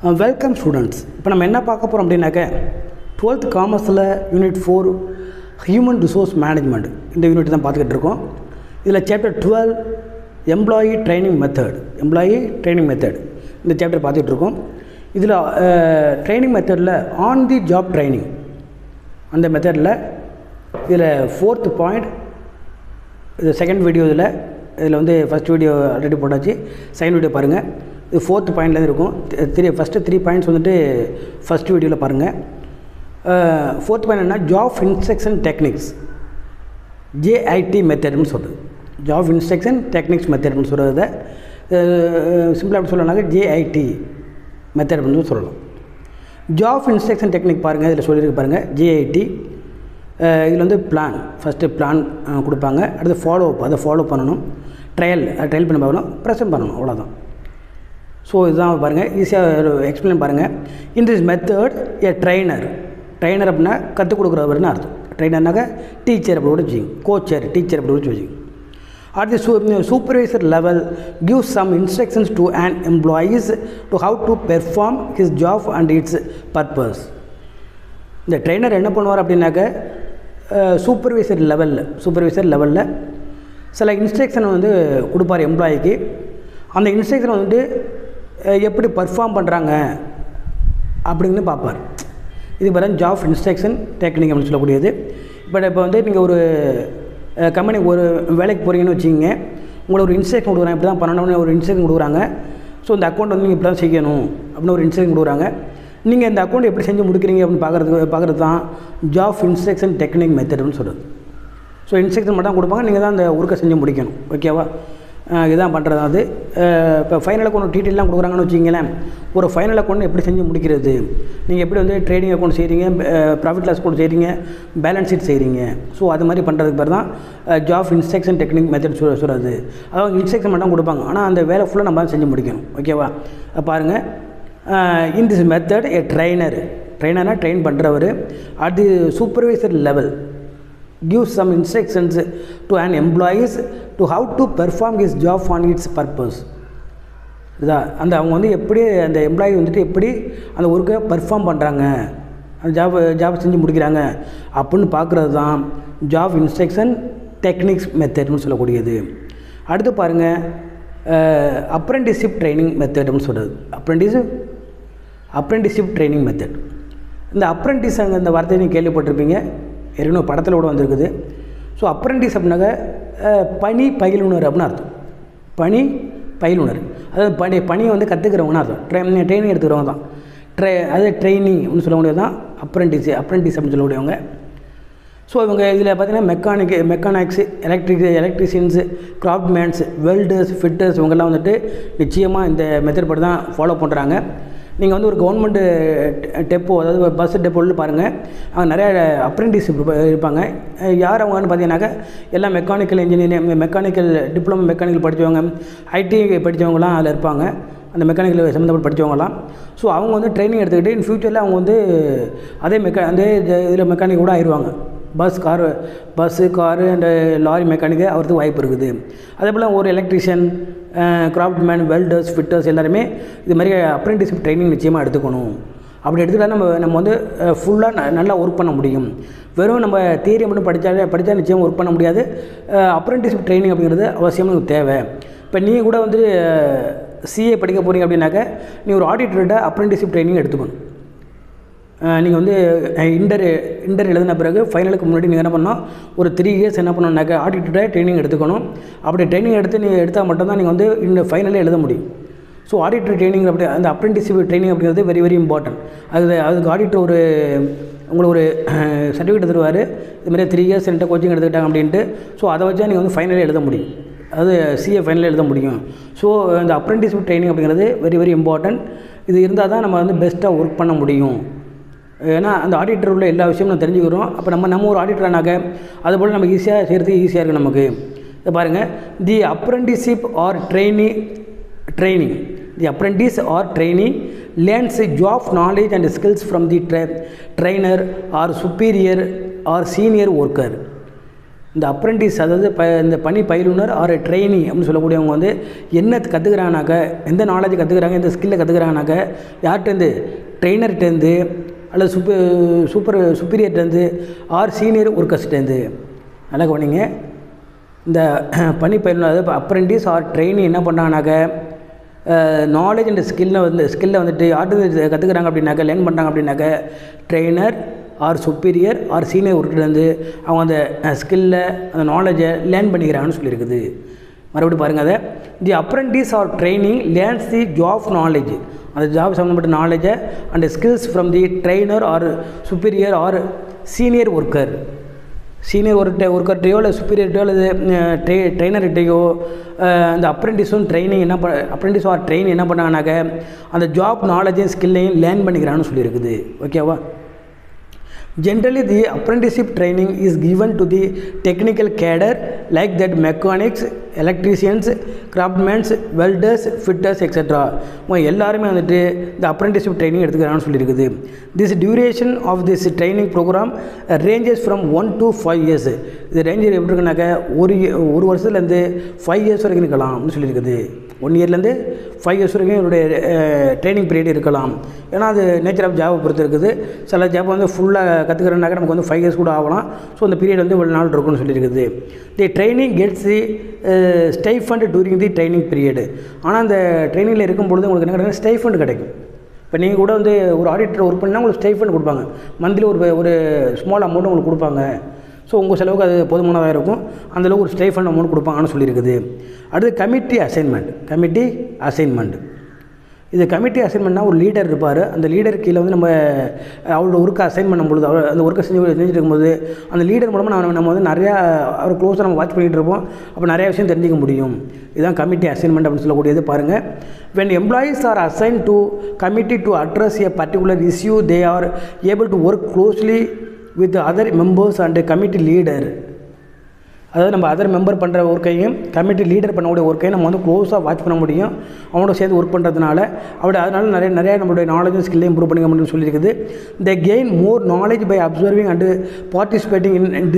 Welcome students. இப்போ நம்ம என்ன பார்க்க போகிறோம் அப்படின்னாக்க 12th காமர்ஸில் யூனிட் 4 ஹியூமன் ரிசோர்ஸ் மேனேஜ்மெண்ட் இந்த யூனிட் தான் பார்த்துக்கிட்டு இருக்கோம். இதில் சாப்டர் 12 எம்ப்ளாயி ட்ரைனிங் மெத்தட் இந்த சாப்டர் பார்த்துக்கிட்டு இருக்கோம். இதில் ட்ரைனிங் மெத்தடில் ஆன் தி ஜாப் ட்ரைனிங் அந்த மெத்தடில் இதில் 4th பாயிண்ட் இது செகண்ட் வீடியோ. இதில் வந்து ஃபஸ்ட் வீடியோ ஆல்ரெடி போட்டாச்சு, செகண்ட் வீடியோ பாருங்கள். இது 4th பாயிண்ட்லேருந்து இருக்கும். ஃபஸ்ட்டு 3 பாயிண்ட்ஸ் வந்துட்டு ஃபஸ்ட் வீடியோவில் பாருங்கள். 4th பாயிண்ட் என்ன, ஜாப் இன்ஸ்ட்ரக்ஷன் டெக்னிக்ஸ் JIT மெத்தட்னு சொல்கிறது. ஜாப் இன்ஸ்ட்ரக்ஷன் டெக்னிக்ஸ் மெத்தட்னு சொல்கிறத சிம்பிளாக எப்படி சொல்லலாம்னாக்க JIT மெத்தட் அப்படின்னு சொல்லலாம். ஜாப் இன்ஸ்ட்ரக்ஷன் டெக்னிக் பாருங்கள், இதில் சொல்லியிருக்கு பாருங்கள் JIT. இதில் வந்து ஃபஸ்ட்டு பிளான் கொடுப்பாங்க, அடுத்து ஃபாலோ அப், அதை ஃபாலோ பண்ணணும், ட்ரையல் பண்ணி பார்க்கணும், ப்ரெசென்ட் பண்ணணும், அவ்வளோதான். ஸோ இதுதான் பாருங்கள், ஈஸியாக எக்ஸ்பிளைன் பாருங்கள். இன் திஸ் மெத்தட் ட்ரைனர் அப்படின்னா கற்றுக் கொடுக்குறவர்னு அர்த்தம். ட்ரைனர்னாக்க டீச்சர் அப்படி கூட வச்சுக்கிங்க, கோச்சர் டீச்சர் அப்படி கூட வச்சுக்கிங்க. At the supervisor level, gives some instructions to an employees to how to perform his job and its purpose. இந்த ட்ரெயினர் என்ன பண்ணுவார் அப்படின்னாக்க சூப்பர்வைசர் லெவலில் சில இன்ஸ்ட்ரக்ஷன் வந்து கொடுப்பார் எம்ப்ளாயிக்கு. அந்த இன்ஸ்ட்ரக்ஷன் வந்துட்டு எப்படி பர்ஃபார்ம் பண்ணுறாங்க அப்படின்னு பார்ப்பார். இது பார்த்தா ஜாப் இன்ஸ்ட்ரக்ஷன் டெக்னிக் அப்படின்னு சொல்லக்கூடியது. இப்போ வந்து நீங்கள் ஒரு கம்பெனி ஒரு வேலைக்கு போகிறீங்கன்னு வச்சுக்கிங்க, உங்களுக்கு ஒரு இன்ஸ்ட்ரக்ஷன் கொடுக்குறாங்க, இப்படி தான் பண்ணணும்னு ஒரு இன்ஸ்ட்ரக்ஷன் கொடுக்குறாங்க. ஸோ இந்த அக்கௌண்ட் வந்து நீங்கள் இப்படி தான் செய்யணும் அப்படின்னு ஒரு இன்ஸ்ட்ரக்ஷன் கொடுக்குறாங்க. நீங்கள் இந்த அக்கௌண்ட் எப்படி செஞ்சு முடிக்கிறீங்க அப்படின்னு பார்க்குறது தான் ஜாப் இன்ஸ்ட்ரக்ஷன் டெக்னிக் மெத்தட்னு சொல்கிறது. ஸோ இன்ஸ்ட்ரக்ஷன் மட்டும் கொடுப்பாங்க, நீங்கள் தான் அந்த ஒர்க்கை செஞ்சு முடிக்கணும். ஓகேவா? இதுதான் பண்ணுறது. அது இப்போ ஃபைனல் அக்கௌண்ட் டீட்டெயிலாம் கொடுக்குறாங்கன்னு வச்சிங்களேன், ஒரு ஃபைனல் அக்கௌண்ட் எப்படி செஞ்சு முடிக்கிறது, நீங்கள் எப்படி வந்து ட்ரேடிங் அக்கௌண்ட் செய்கிறீங்க, ப்ராஃபிட் லாஸ் அக்கௌண்ட் செய்கிறீங்க, பேலன்ஸ் ஷீட் செய்கிறீங்க. ஸோ அது மாதிரி பண்ணுறதுக்கு பேர் தான் ஜாப் இன்ஸ்ட்ரக்ஷன் டெக்னிக் மெத்தட் சொல்கிறது. அதாவது இன்ஸ்ட்ரக்ஷன் மட்டும் கொடுப்பாங்க, ஆனால் அந்த வேலை ஃபுல்லாக நம்ம தான் செஞ்சு முடிக்கணும். ஓகேவா? பாருங்கள், இன் திஸ் மெத்தட் ட்ரைனர்னா ட்ரெயின் பண்ணுறவர் at the supervisor level gives some instructions to an employees to how to perform his job on its purpose. இதான் அந்த அவங்க வந்து எப்படி அந்த எம்ப்ளாயி வந்துட்டு எப்படி அந்த ஒர்க்கை பர்ஃபார்ம் பண்ணுறாங்க, அந்த ஜாப் செஞ்சு முடிக்கிறாங்க அப்படின்னு பார்க்குறது தான் ஜாப் இன்ஸ்ட்ரக்ஷன் டெக்னிக்ஸ் மெத்தட்னு சொல்லக்கூடியது. அடுத்து பாருங்கள், அப்ரெண்டிஸ்ஷிப் ட்ரைனிங் மெத்தட்னு சொல்கிறது. Apprenticeship training method. இந்த அப்ரெண்டிஸ் அந்த வார்த்தையை நீங்கள் கேள்விப்பட்டிருப்பீங்க, ஏற்கனவே படத்தில் கூட வந்திருக்குது. ஸோ அப்ரெண்டிஸ் அப்படின்னாக்க பணி பயிலுனர் அப்படின்னு அர்த்தம். பணி பயிலுனர், அதாவது பணியை வந்து கற்றுக்கிறவங்கன்னு அர்த்தம். ட்ரைனிங் எடுத்துக்கிறவங்க தான் அது ட்ரைனிங் அப்படின்னு சொல்ல முடியாது தான் அப்ரெண்டிஸ் அப்படின்னு சொல்லக்கூடியவங்க. ஸோ இவங்க இதில் பார்த்திங்கன்னா மெக்கானிக்ஸ், எலக்ட்ரிஷியன்ஸு, கிராஃப்ட்மேன்ஸ், வெல்டர்ஸ், ஃபிட்டர்ஸ் இவங்கெல்லாம் வந்துட்டு நிச்சயமாக இந்த மெத்தட் படி தான் ஃபாலோ பண்ணுறாங்க. நீங்கள் வந்து ஒரு கவர்மெண்ட்டு டெப்போ, அதாவது பஸ் டெப்போவில் பாருங்கள், அங்கே நிறைய அப்ரெண்டிஸ் இருப்பாங்க. யார் அவங்கன்னு பார்த்தீங்கன்னாக்கா எல்லாம் mechanical engineering, mechanical diploma mechanical படித்தவங்க, ஐடி படித்தவங்களாம் அதில் இருப்பாங்க, அந்த மெக்கானிக்கல் சம்மந்தப்பட்டு படித்தவங்களாம். ஸோ அவங்க வந்து ட்ரைனிங் எடுத்துக்கிட்டு இன் ஃப்யூச்சரில் அவங்க வந்து அதே இதில் மெக்கானிக் கூட ஆயிடுவாங்க. Bus car and lorry mechanic அவருக்கு வாய்ப்பு இருக்குது. அதே போல் ஒரு எலக்ட்ரிஷியன், கிராஃப்ட்மேன், வெல்டர்ஸ், ஃபிட்டர்ஸ் எல்லாருமே இது மாதிரி அப்ரெண்டிஸ்ஷிப் ட்ரைனிங் நிச்சயமாக எடுத்துக்கணும். அப்படி எடுத்துக்கிட்டால் நம்ம வந்து ஃபுல்லாக நல்லா ஒர்க் பண்ண முடியும். வெறும் நம்ம தியரி மட்டும் படித்தா நிச்சயமாக ஒர்க் பண்ண முடியாது. அப்ரெண்டிஸ்ஷிப் ட்ரைனிங் அப்படிங்கிறது அவசியம் நமக்கு தேவை. இப்போ நீங்கள் கூட வந்து CA படிக்க போகிறீங்க அப்படின்னாக்க நீங்கள் ஒரு ஆடிட்டர்கிட்ட அப்ரெண்டிஸ்ஷிப் ட்ரைனிங் எடுத்துக்கணும். நீங்கள் வந்து இன்டர் எழுதின பிறகு ஃபைனலுக்கு முன்னாடி நீங்கள் என்ன பண்ணணும், ஒரு 3 இயர்ஸ் என்ன பண்ணணுன்னாக்க ஆடிட்டர்கிட்ட ட்ரைனிங் எடுத்துக்கணும். அப்படி ட்ரைனிங் எடுத்தால் மட்டும்தான் நீங்கள் வந்து இந்த ஃபைனலே எழுத முடியும். ஸோ ஆடிட்டர் ட்ரைனிங் அப்படி அந்த அப்ரெண்டிஸ்ஷிப் ட்ரைனிங் அப்படிங்கிறது வெரி வெரி இம்பார்ட்டன்ட். அதுக்கு ஆடிட்டர் உங்களுக்கு ஒரு சர்டிஃபிகேட் தருவார், இதுமாதிரி 3 இயர்ஸ் என்கிட்ட கோச்சிங் எடுத்துக்கிட்டாங்க அப்படின்ட்டு. ஸோ அதை வச்சா நீங்கள் வந்து ஃபைனலே எழுத முடியும், அதாவது CA ஃபைனலே எழுத முடியும். ஸோ இந்த அப்ரெண்டிஸ்ஷிப் ட்ரைனிங் அப்படிங்கிறது வெரி வெரி இம்பார்ட்டன்ட். இது இருந்தால் தான் நம்ம வந்து பெஸ்ட்டாக ஒர்க் பண்ண முடியும். ஏன்னா அந்த ஆடிட்டர் உள்ள எல்லா விஷயமும் நம்ம தெரிஞ்சுக்கிறோம். அப்போ நம்ம ஒரு ஆடிட்டரானாக்க அதுபோல் நம்ம ஈஸியாக செய்கிறதுக்கு ஈஸியாக இருக்குது நமக்கு. இதை பாருங்கள், the apprenticeship or training the apprentice or training learns job knowledge and skills from the trainer or superior or senior worker. இந்த அப்ரெண்டிஸ், அதாவது இந்த பணி பயிலுனர் ஆர் ட்ரெயினி அப்படின்னு சொல்லக்கூடியவங்க வந்து என்ன கற்றுக்குறாங்கனாக்க, எந்த நாலேஜ் கற்றுக்குறாங்க, எந்த ஸ்கில்லை கற்றுக்குறாங்கனாக்க, யார்கிட்டேருந்து, ட்ரெயினர்கிட்டேருந்து அல்லது சுப்பீரியர்கிட்டேருந்து ஆர் சீனியர் ஒர்க்கர்ஸ்கிட்டேருந்து. நல்லா கவனிங்க. இந்த பணி பயிலுனர், அதாவது அப்ரெண்டிஸ் ஆர் ட்ரெயினி என்ன பண்ணுறாங்கனாக்க, நாலேஜ் அண்ட் ஸ்கில்லை வந்துட்டு யார்கிட்ட கற்றுக்குறாங்க அப்படின்னாக்க, லேர்ன் பண்ணுறாங்க அப்படின்னாக்க, trainer or superior or senior ஒர்க்கிட்டேருந்து அவங்க அந்த ஸ்கில்லை, அந்த நாலேஜை லேர்ன் பண்ணிக்கிறாங்கன்னு சொல்லியிருக்குது. மறுபடியும் பாருங்கள், அதை the apprentice or training learns the job knowledge, அந்த ஜாப் சம்மந்தப்பட்ட நாலேஜை and skills from the trainer or superior or senior worker. Senior ஒர்க்கர்கிட்டையோ இல்லை சுப்பீரியர்கிட்டையோ அல்லது ட்ரெயினர்கிட்டையோ அந்த அப்ரெண்டிஸும் அப்ரெண்டிஸ் ஆர் ட்ரெயின் என்ன பண்ணாங்கனாக்க அந்த ஜாப் நாலேஜையும் ஸ்கில்லையும் லேர்ன் பண்ணிக்கிறான்னு சொல்லியிருக்குது. ஓகேவா? Generally, the apprenticeship training is given to the technical cadre like that mechanics, electricians, craftsmen, welders, fitters, etc. எல்லாருமே வந்துட்டு இந்த apprenticeship training எடுத்துக்கிறான்னு சொல்லியிருக்குது. This duration of this training program ranges from 1 to 5 years. இது range எப்படி இருக்குனாக்க ஒரு வருஷத்துலேருந்து 5 years வரைக்கும் இருக்கலாம் அப்படின்னு சொல்லியிருக்குது. 1 இயர்லேருந்து 5 years வரைக்கும் இவருடைய ட்ரைனிங் பீரியட் இருக்கலாம். ஏன்னா அது நேச்சர் ஆஃப் ஜாபை பொறுத்து இருக்குது. சில ஜாப் வந்து ஃபுல்லாக கற்றுக்கிறனாக்க நமக்கு வந்து 5 years கூட ஆகலாம். ஸோ அந்த பீரியட் வந்து இவ்வளோ நாள் இருக்குன்னு சொல்லியிருக்குது. The training gets the stipend during the training period. ஆனால் அந்த ட்ரைனிங்கில் இருக்கும்பொழுது உங்களுக்கு என்ன கிடைக்கும், ஸ்டைஃபண்ட் கிடைக்கும். இப்போ நீங்கள் கூட வந்து ஒரு ஆடிட்டர் ஒர்க் பண்ணால் உங்களுக்கு ஸ்டைஃபண்ட் கொடுப்பாங்க. மந்த்லி ஒரு ஸ்மால் அமௌண்ட் உங்களுக்கு கொடுப்பாங்க. ஸோ உங்கள் செலவுக்கு அது போதுமானதாக இருக்கும். அந்தளவுக்கு ஒரு ஸ்டைஃபண்ட் அமௌண்ட் கொடுப்பாங்கன்னு சொல்லியிருக்குது. அடுத்து கமிட்டி அசைன்மெண்ட். இது கமிட்டி அசைன்மெண்ட்னா ஒரு லீடர் இருப்பார். அந்த லீடர் கீழே வந்து நம்ம அவரோட ஒர்க்கை அசைன் பண்ணும்பொழுது, அந்த ஒர்க்கை செஞ்சுட்டு இருக்கும்போது அந்த லீடர் மூலமாக நம்ம வந்து நிறையா அவர் க்ளோஸாக நம்ம வாட்ச் பண்ணிகிட்டு இருப்போம். அப்போ நிறையா விஷயம் தெரிஞ்சிக்க முடியும். இதுதான் கமிட்டி அசைன்மெண்ட் அப்படின்னு சொல்லக்கூடியது. பாருங்கள், when employees are assigned to committee to address a particular issue, they are able to work closely with other members and committee leader. அதாவது நம்ம அதர் மெம்பர் பண்ணுற ஒர்க்கையும் கமிட்டி லீடர் பண்ணக்கூடிய ஒர்க்கையும் நம்ம வந்து க்ளோஸாக வாட்ச் பண்ண முடியும். அவங்களோட சேர்ந்து ஒர்க் பண்ணுறதுனால அதனால் நிறைய நம்மளுடைய நாலேஜும் ஸ்கில்லையும் இம்ப்ரூவ் பண்ணிக்க முடியும்னு சொல்லியிருக்குது. They gain more knowledge by observing and participating in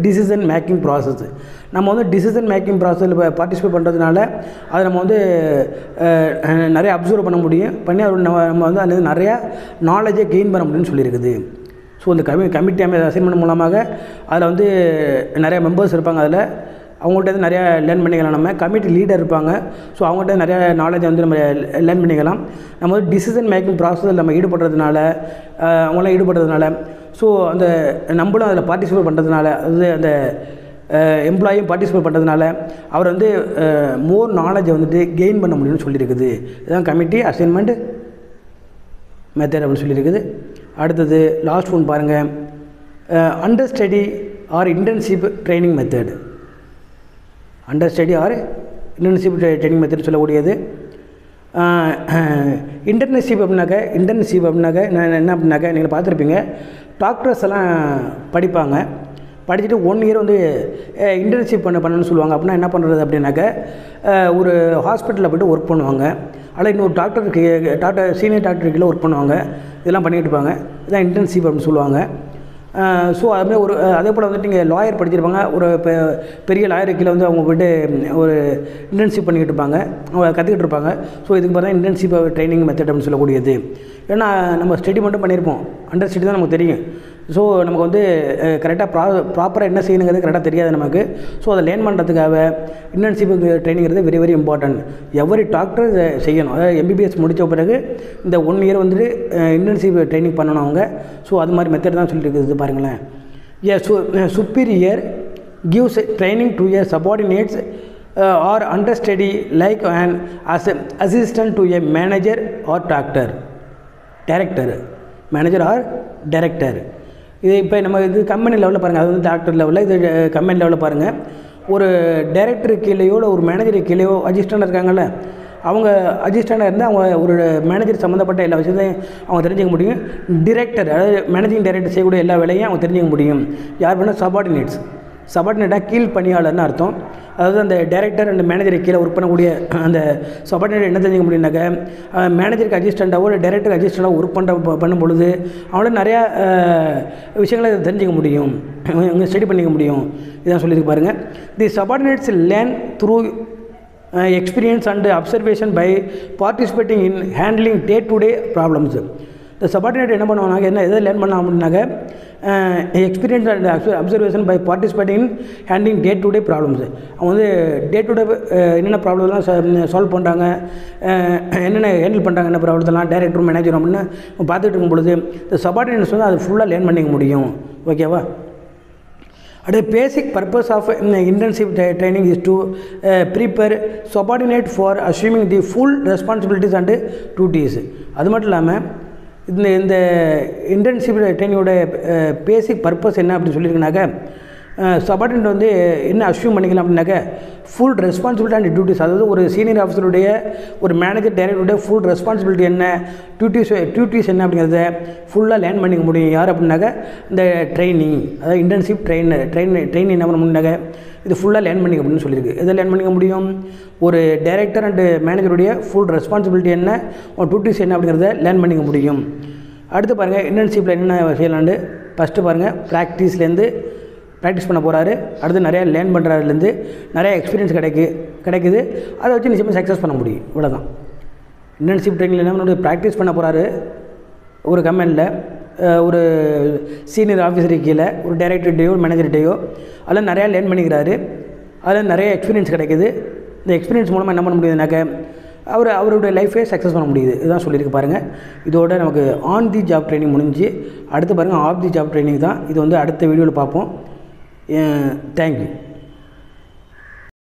decision making process. நம்ம வந்து டிசிஷன் மேக்கிங் ப்ராசஸில் பார்ட்டிசிபேட் பண்ணுறதுனால அதை நம்ம வந்து நிறைய அப்சர்வ் பண்ண முடியும். பண்ணி நம்ம வந்து அதில் நிறையா நாலேஜை கெயின் பண்ண முடியும்னு சொல்லியிருக்குது. ஸோ இந்த கமிட்டி அசைன்மெண்ட் மூலமாக அதில் வந்து நிறையா மெம்பர்ஸ் இருப்பாங்க. அதில் அவங்கள்ட்ட நிறையா லேர்ன் பண்ணிக்கலாம். நம்ம கமிட்டி லீடர் இருப்பாங்க. ஸோ அவங்கள்ட்ட நிறையா நாலேஜை வந்து நம்ம லேர்ன் பண்ணிக்கலாம். நம்ம வந்து டிசிஷன் மேக்கிங் ப்ராசஸில் நம்ம அவங்களாம் ஈடுபடுறதுனால ஸோ அந்த நம்மளும் அதில் பார்ட்டிசிபேட் பண்ணுறதுனால, அது அந்த எம்ப்ளாயும் பார்ட்டிசிபேட் பண்ணுறதுனால அவர் வந்து மோர் நாலேஜை வந்துட்டு கெயின் பண்ண முடியும்னு சொல்லியிருக்குது. இதுதான் கமிட்டி அசைன்மெண்ட் மெத்தட் அப்படின்னு சொல்லியிருக்குது. அடுத்தது லாஸ்ட் ஒன் பாருங்கள், under study R internship training method. Internship training method சொல்லக்கூடியது. இன்டர்ன்ஷிப் அப்படின்னாக்க என்ன அப்படின்னாக்க நீங்கள் பார்த்துருப்பீங்க, டாக்டர்ஸ் எல்லாம் படிப்பாங்க. படிச்சுட்டு 1 year வந்து இன்டர்ன்ஷிப் பண்ணணும்னு சொல்லுவாங்க. அப்படின்னா என்ன பண்ணுறது அப்படின்னாக்க, ஒரு ஹாஸ்பிட்டலில் போய்ட்டு ஒர்க் பண்ணுவாங்க. அதில் இன்னொரு சீனியர் டாக்டர் ஒர்க் பண்ணுவாங்க. இதெல்லாம் பண்ணிகிட்டு இருப்பாங்க. இதுதான் இன்டர்ன்ஷிப் அப்படின்னு சொல்லுவாங்க. ஸோ அதுமாதிரி அதே போல் வந்துட்டு நீங்கள் லாயர் படிச்சிருப்பாங்க. ஒரு பெரிய லாயர் கீழே வந்து அவங்க போய்ட்டு ஒரு இன்டர்ன்ஷிப் பண்ணிக்கிட்டு இருப்பாங்க, அவங்க கற்றுக்கிட்டு இருப்பாங்க. ஸோ இதுக்கு பார்த்தா இன்டர்ன்ஷிப் ட்ரைனிங் மெத்தட் அப்படின்னு சொல்லக்கூடியது. ஏன்னா நம்ம ஸ்டடி மட்டும் பண்ணியிருப்போம், அண்டர் ஸ்டடி தான் நமக்கு தெரியும். ஸோ நமக்கு வந்து கரெக்டாக ப்ராப்பராக என்ன செய்யணுங்கிறது கரெக்டாக தெரியாது நமக்கு. ஸோ அதை லேர்ன் பண்ணுறதுக்காக இன்டர்ன்ஷிப் ட்ரைனிங்கிறது very very important. Every doctor இதை செய்யணும். அதாவது MBBS முடித்த பிறகு இந்த 1 year வந்துட்டு இன்டர்ன்ஷிப் ட்ரைனிங் பண்ணணும் அவங்க. ஸோ அது மாதிரி மெத்தட் தான் சொல்லியிருக்குது பாருங்களேன். Superior gives training to a subordinates or understudy like an assistant to a manager or director. Manager our director. இது இப்போ நம்ம இது கம்பெனி லெவலில் பாருங்கள், அது வந்து டாக்டர் லெவலில், இது கம்பெனி லெவலில் பாருங்கள். ஒரு டைரக்டர் கீழேயோ இல்லை ஒரு மேனேஜர் கீழேயோ அசிஸ்டண்டாக இருக்காங்கல்ல, அவங்க அசிஸ்டண்டாக இருந்தால் அவங்க ஒரு மேனேஜர் சம்மந்தப்பட்ட எல்லா விஷயத்தையும் அவங்க தெரிஞ்சிக்க முடியும். டிரெக்டர், அதாவது மேனேஜிங் டைரக்டர் செய்யக்கூடிய எல்லா வேலையும் அவங்க தெரிஞ்சிக்க முடியும். யார் வேணால் சபார்டினேட்டாக கீழ் பணியாளர்னு அர்த்தம். அதாவது அந்த டைரக்டர் அண்ட் மேனேஜர் கீழே ஒர்க் பண்ணக்கூடிய அந்த சபார்டினேட் என்ன தெரிஞ்சுக்க முடியும்னாக்க மேனேஜருக்கு அசிஸ்டண்ட்டாவோ இல்லை டைரக்டருக்கு அசிஸ்டண்ட்டாவோ ஒர்க் பண்ணும் பொழுது அவங்களால நிறையா விஷயங்களை தெரிஞ்சுக்க முடியும், ஸ்டடி பண்ணிக்க முடியும். இதான் சொல்லியிருக்கு பாருங்கள். The subordinates learn through experience and observation by participating in handling day-to-day problems. இந்த சபார்டினேட் என்ன பண்ணுவாங்க, என்ன எதை லேர்ன் பண்ணலாம் அப்படின்னாக்க experience and observation by participating in handling day to day problems. அவங்க வந்து டே டு டே என்னென்ன ப்ராப்ளம்லாம் சால்வ் பண்ணுறாங்க, என்னென்ன ஹேண்டில் பண்ணுறாங்க, என்ன ப்ராப்ளத்தெல்லாம் டைரக்டரும் மேனேஜரும் அப்படின்னு பார்த்துட்டு இருக்கும் பொழுது இந்த சபார்டினேட்ஸ் வந்து அது ஃபுல்லாக லேர்ன் பண்ணிக்க முடியும். ஓகேவா? The basic purpose of intensive training is to prepare subordinate for assuming the full responsibilities and duties. அது மட்டும் இல்லாமல் இந்த இன்டென்சிவ் ட்ரைனிங்கோட பேசிக் பர்பஸ் என்ன அப்படின்னு சொல்லியிருக்கனாக்க, சபார்டினேட் வந்து என்ன அஸ்யூம் பண்ணிக்கலாம் அப்படின்னாக்க ஃபுல் ரெஸ்பான்சிபிலிட்டி அண்ட் டியூட்டிஸ். அதாவது ஒரு சீனியர் ஆஃபீஸருடைய, ஒரு மேனேஜர் டைரக்டருடைய ஃபுல் ரெஸ்பான்சிபிலிட்டி என்ன, டியூட்டிஸ் என்ன அப்படிங்கிறத ஃபுல்லாக லேர்ன் பண்ணிக்க முடியும். யார் அப்படின்னாக்க இந்த ட்ரைனிங், அதாவது இன்டென்சிவ் ட்ரெயின் என்ன பண்ண முடியும்னாக்க இது ஃபுல்லாக லேர்ன் பண்ணிக்க அப்படின்னு சொல்லியிருக்கு. எதை லேர்ன் பண்ணிக்க முடியும்? ஒரு டைரக்டர் அண்டு மேனேஜருடைய ஃபுல் ரெஸ்பான்சிபிலிட்டி என்ன, டியூட்டிஸ் என்ன அப்படிங்கிறத லேர்ன் பண்ணிக்க முடியும். அடுத்து பாருங்கள் இன்டர்ன்ஷிப்பில் என்னென்ன செய்யலான்னு. ஃபஸ்ட்டு பாருங்கள் ப்ராக்டிஸ்லேருந்து ப்ராக்டிஸ் பண்ண போகிறாரு. அடுத்து நிறையா லேர்ன் பண்ணுறதுலேருந்து நிறையா எக்ஸ்பீரியன்ஸ் கிடைக்குது. அதை வச்சு நிச்சயமாக சக்ஸஸ் பண்ண முடியும். இவ்வளோதான் இன்டர்ன்ஷிப் ட்ரைனிங்கில் என்ன ப்ராக்டிஸ் பண்ண போகிறாரு. ஒரு கம்பெனியில் ஒரு சீனியர் ஆஃபீஸருக்கு கீழே ஒரு டைரக்டர்கிட்டையோ ஒரு மேனேஜர்கிட்டையோ அதில் நிறையா லேர்ன் பண்ணிக்கிறாரு. அதில் நிறைய எக்ஸ்பீரியன்ஸ் கிடைக்குது. இந்த எக்ஸ்பீரியன்ஸ் மூலமாக என்ன பண்ண முடியுதுனாக்க அவருடைய லைஃபே சக்ஸஸ் பண்ண முடியுது. இதுதான் சொல்லியிருக்கு பாருங்கள். இதோட நமக்கு ஆன் தி ஜாப் ட்ரைனிங் முடிஞ்சு. அடுத்து பாருங்கள் ஆஃப் தி ஜாப் ட்ரைனிங் தான். இது வந்து அடுத்த வீடியோவில் பார்ப்போம். Thank you.